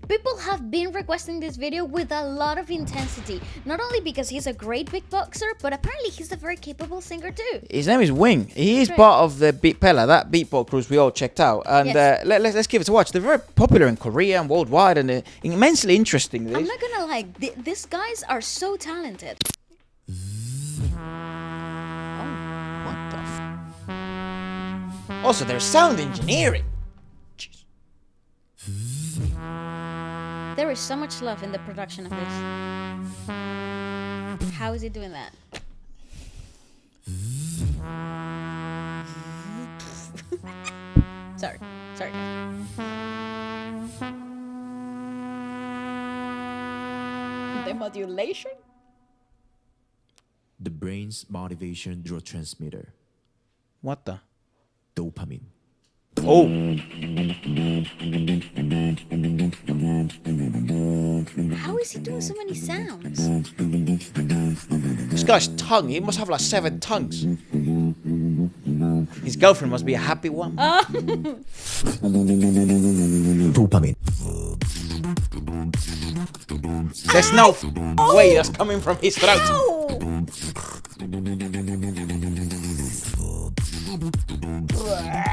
People have been requesting this video with a lot of intensity. Not only because he's a great beatboxer, but apparently he's a very capable singer too. His name is Wing. He is part of the Beatpella, that beatbox cruise we all checked out. And Yes. let's give it a watch. They're very popular in Korea and worldwide, and immensely interesting. I'm not gonna lie, these guys are so talented. What the f... Also, there's sound engineering. Jeez. There is so much love in the production of this. How is he doing that? Sorry. The modulation? The brain's motivation neurotransmitter, What the? dopamine. Oh. How is he doing so many sounds? This guy's tongue, he must have like 7 tongues. His girlfriend must be a happy one. Dopamine. There's no way that's coming from his throat.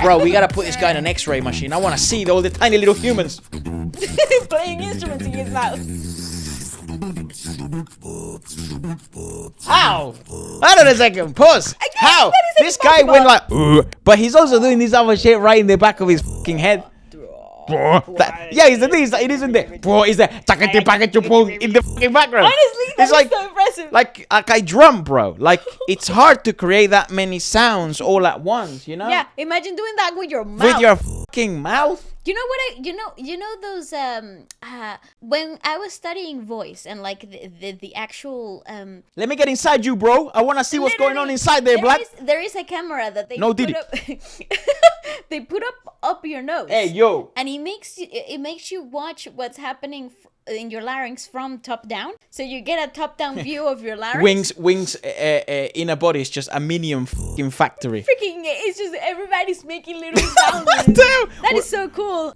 Bro, we gotta put this guy in an X-ray machine. I wanna see all the tiny little humans. Playing instruments in his mouth. How? Hold on a second. Pause. How? what is it This guy went like, but he's also doing this other shit right in the back of his fucking head. Yeah, he's the thing. It isn't there. Bro, is there in the fucking background? Honestly, it's like so impressive. Like I drum, bro. Like it's hard to create that many sounds all at once, you know? Yeah, imagine doing that with your mouth. With your fucking mouth. You know what you know those when I was studying voice and like the actual Let me get inside you, bro. I wanna see what's going on inside there, Black. There is a camera that they No, put did up they put up your nose. Hey, yo. And it makes you watch what's happening in your larynx from top down, so you get a top down view of your larynx. Wings inner body is just a minium fucking factory. Freaking, it's just everybody's making little sounds. Damn. That is so cool.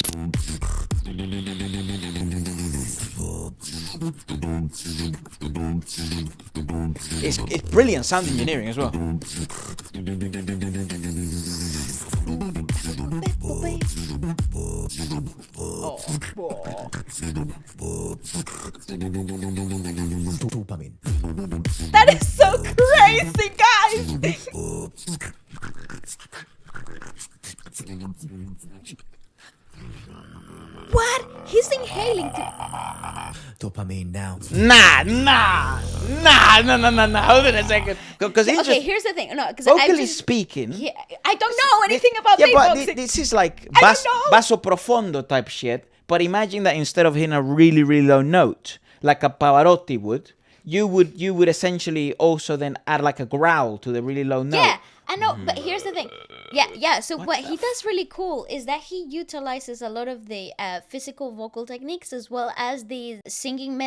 It's brilliant sound engineering as well. Dopamine. That is so crazy, guys. What? He's inhaling. Dopamine now. Nah. Hold on a second. Because Okay, here's the thing. No, because vocally speaking. Yeah, I don't know anything about Yeah, but beatboxing. this is like I don't know. basso profondo type shit. But imagine that instead of hitting a really, really low note, like a Pavarotti would, you would essentially also then add like a growl to the really low note. Yeah, I know, but here's the thing. Yeah. So what he does really cool is that he utilizes a lot of the physical vocal techniques as well as the singing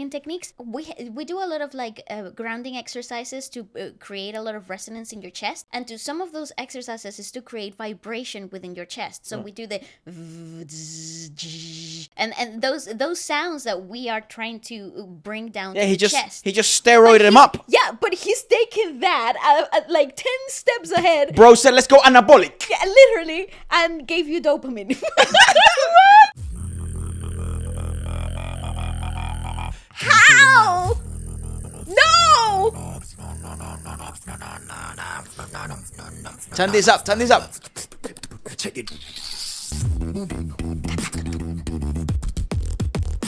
techniques. We do a lot of like grounding exercises to create a lot of resonance in your chest, and to some of those exercises is to create vibration within your chest. So we do the and those sounds that we are trying to bring down to the chest. He just steroided him up. Yeah, but he's taking that at like 10 steps ahead. Bro said, let's go anabolic. Yeah, literally, and gave you dopamine. How? No! Turn this up. Check it.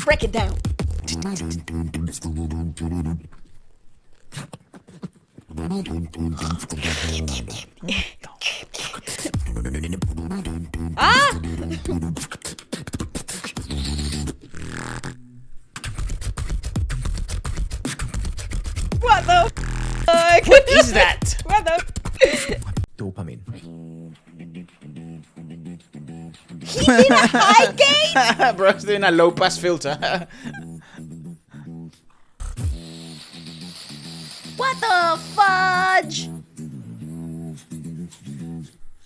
Break it down. Ah! What the fuck? What is that? What the? Dopamine. He's in a high gain. Bro's doing a low pass filter. What the fudge?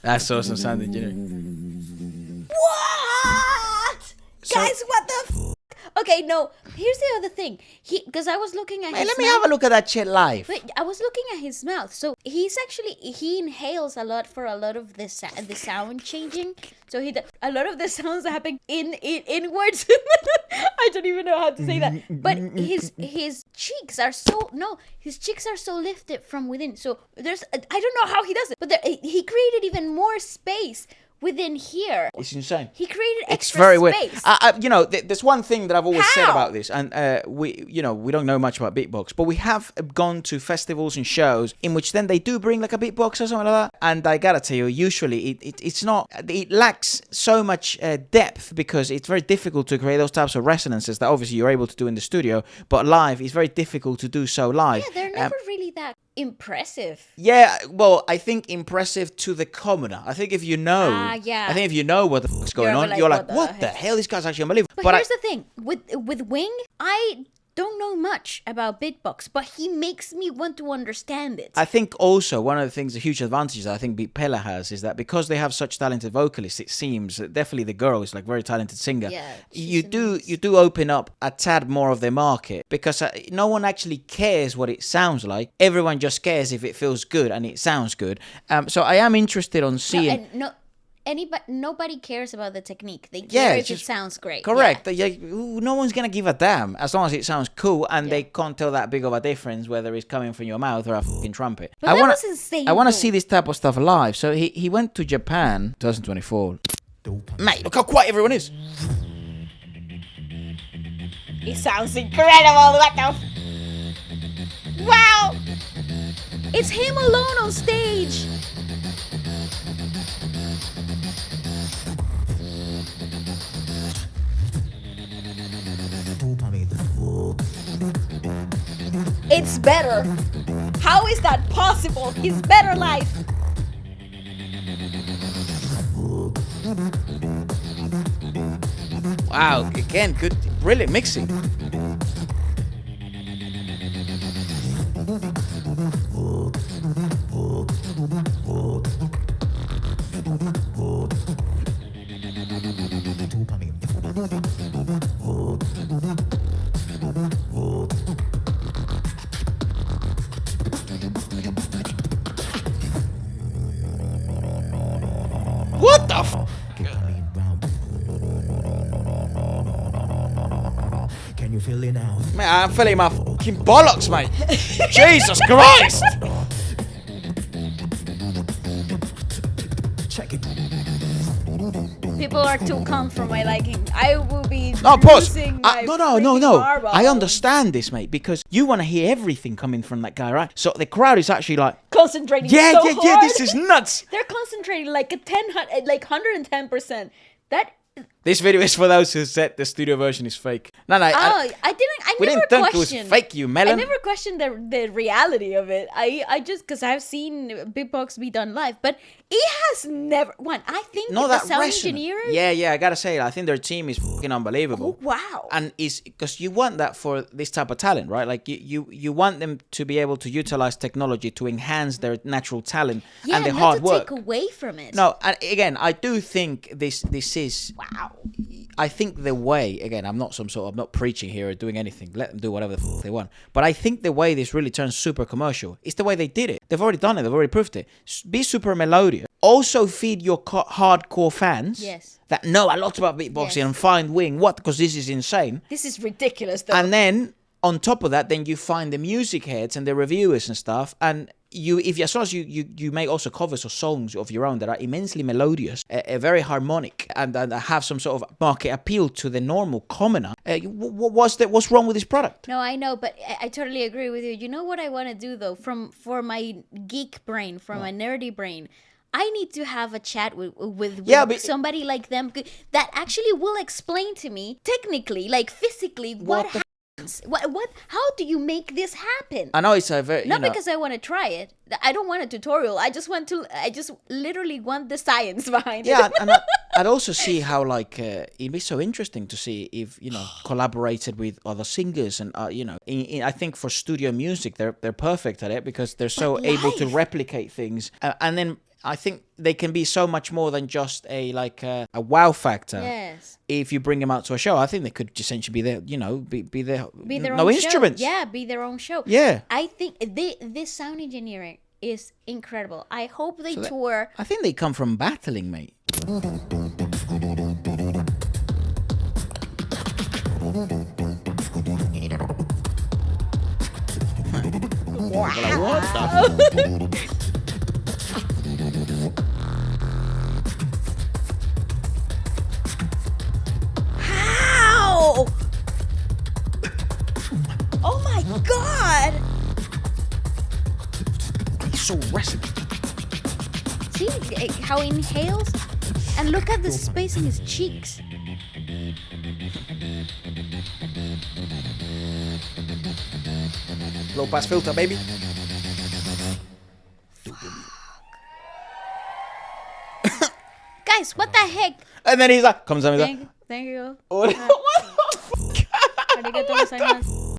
That's awesome sound engineering. What? Guys, what the Okay, no. Here's the other thing. Because I was looking at Man, his let me mouth. have a look at that shit live. But I was looking at his mouth. So he inhales a lot for a lot of the sound changing. So a lot of the sounds happen inwards. I don't even know how to say that. But his cheeks are so lifted from within. So I don't know how he does it, but he created even more space within here. It's insane. He created It's extra very weird. space. There's one thing that I've always said How? about this, and we don't know much about beatbox, but we have gone to festivals and shows in which then they do bring like a beatbox or something like that. And I gotta tell you, usually it lacks so much depth because it's very difficult to create those types of resonances that obviously you're able to do in the studio, but live it's very difficult to do so live. Yeah, they're never really that impressive. Yeah, well, I think impressive to the commoner. I think if you know, yeah. I think if you know what the fuck's going on, you're like, what the hell? This guy's actually unbelievable. But here's the thing with Wing, I don't know much about beatbox, but he makes me want to understand it. I think also one of the things, the huge advantages I think Beat Pella has is that because they have such talented vocalists, it seems definitely the girl is like very talented singer. Yeah, you do open up a tad more of their market because no one actually cares what it sounds like. Everyone just cares if it feels good and it sounds good. So I am interested on seeing. Nobody cares about the technique. They care if it sounds great. Correct. Yeah. No one's gonna give a damn as long as it sounds cool, and they can't tell that big of a difference whether it's coming from your mouth or a fucking trumpet. But that was insane. I want to see this type of stuff live. So he went to Japan, 2024. Mate, look how quiet everyone is. It sounds incredible. What the? Wow! It's him alone on stage. It's better. How is that possible? He's better live. Wow, again, good, brilliant mixing. What the f? Can you feel it now? Man, I'm feeling my fucking bollocks, mate. Jesus Christ! Check it. People are too calm for my liking. I will be No, pause. losing my No. freaking marbles. I understand this, mate, because you want to hear everything coming from that guy, right? So the crowd is actually like, Concentrating yeah, so yeah, hard. yeah, this is nuts. They're concentrating like 110%. That. This video is for those who said the studio version is fake. No, I we never didn't think it questioned. was fake, you melon. I never questioned the reality of it. I just because I've seen beatbox be done live, but it has never. I think No, the that sound resonant. engineers. Yeah, I gotta say, I think their team is fucking unbelievable. Oh, wow. And is because you want that for this type of talent, right? Like you want them to be able to utilize technology to enhance their natural talent and their not hard to work. take away from it. No, and again, I do think this is. Wow. I think the way, again, I'm not preaching here or doing anything. Let them do whatever the they want. But I think the way this really turns super commercial is the way they did it. They've already done it. They've already proved it. Be super melodious. Also feed your hardcore fans that know a lot about beatboxing and find Wing. What? Because this is insane. This is ridiculous, though. And then on top of that, then you find the music heads and the reviewers and stuff, and as long as you make also covers or songs of your own that are immensely melodious, very harmonic, and have some sort of market appeal to the normal commoner, what's wrong with this product? No, I know, but I totally agree with you. You know what I want to do though, for my geek brain, for my nerdy brain. I need to have a chat with somebody like them that actually will explain to me technically, like physically, what happens. What? How do you make this happen? I know it's a very not because I want to try it. I don't want a tutorial. I just literally want the science behind it. Yeah, and I'd also see how it'd be so interesting to see if collaborated with other singers and I think for studio music they're perfect at it because they're so able to replicate things and then. I think they can be so much more than just a wow factor. Yes. If you bring them out to a show, I think they could essentially be there, be their own instruments. Show. Yeah, be their own show. Yeah. I think this sound engineering is incredible. I hope they tour. I think they come from battling, mate. What the? How? Oh my god! He's so restless. See how he inhales? And look at the space in his cheeks. Low pass filter, baby. Guys, what the heck? And then he's like, comes on, he's like, Thank you. what the fuck? Arigatou gozaimasu.